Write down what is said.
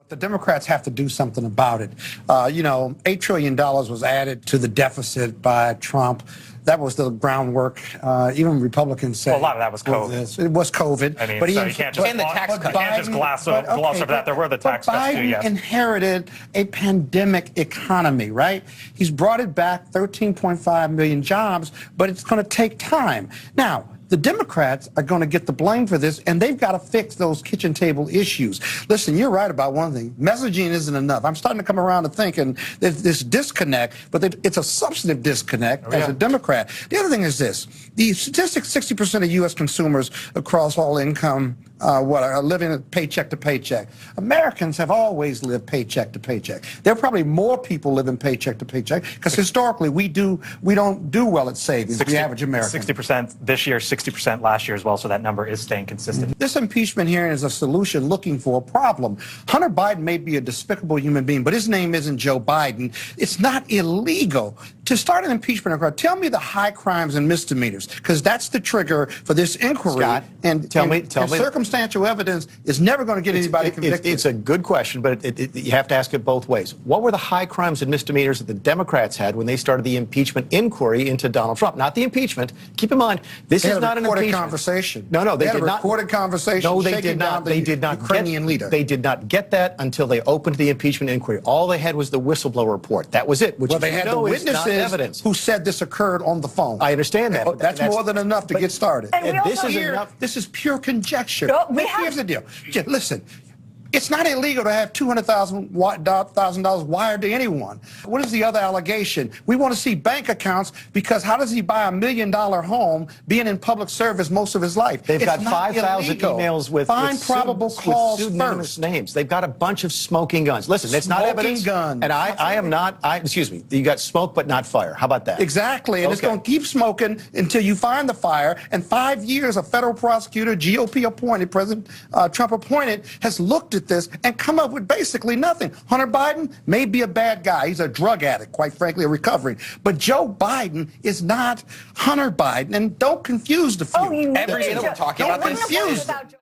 The Democrats have to do something about it. $8 trillion was added to the deficit by Trump. That was the groundwork. Even Republicans said. Well, a lot of that was COVID. It was COVID. I mean, but so you can't just, gloss over that. There were the tax cuts too, yes. Biden inherited a pandemic economy, right? He's brought it back, 13.5 million jobs, but it's going to take time. Now, the Democrats are going to get the blame for this, and they've got to fix those kitchen table issues. Listen, you're right about one thing. Messaging isn't enough. I'm starting to come around to thinking there's this disconnect, but it's a substantive disconnect as a Democrat. The other thing is this. The statistics, 60% of U.S. consumers across all income are living paycheck to paycheck. Americans have always lived paycheck to paycheck. There are probably more people living paycheck to paycheck because historically we don't do well at savings, the average American. 60% this year, 60% last year as well, so that number is staying consistent. This impeachment hearing is a solution looking for a problem. Hunter Biden may be a despicable human being, but his name isn't Joe Biden. It's not illegal to start an impeachment inquiry. Tell me the high crimes and misdemeanors, because that's the trigger for this inquiry. Scott, and tell me. Circumstantial evidence is never going to get anybody convicted. It's a good question, but you have to ask it both ways. What were the high crimes and misdemeanors that the Democrats had when they started the impeachment inquiry into Donald Trump? Not the impeachment. Keep in mind, this is not an impeachment conversation. No, they did not. A recorded conversation. No, they did not. They did not. Ukrainian leader. They did not get that until they opened the impeachment inquiry. All they had was the whistleblower report. That was it. Which they had the witnesses who said this occurred on the phone. I understand that. That's more than enough to get started. And this is enough. This is pure conjecture. No, here's the deal. Listen. It's not illegal to have $200,000 wired to anyone. What is the other allegation? We want to see bank accounts because how does he buy $1 million home being in public service most of his life? They've got 5,000 emails with probable cause pseudonymous names. They've got a bunch of smoking guns. Listen, it's not evidence. Guns. And I am not. Excuse me. You got smoke but not fire. How about that? Exactly. And it's going to keep smoking until you find the fire. And 5 years, a federal prosecutor, GOP appointed, President Trump appointed, has looked at this and come up with basically nothing. Hunter Biden may be a bad guy. He's a drug addict, quite frankly, recovering. But Joe Biden is not Hunter Biden. And don't confuse the few. Oh, you Every talking about this.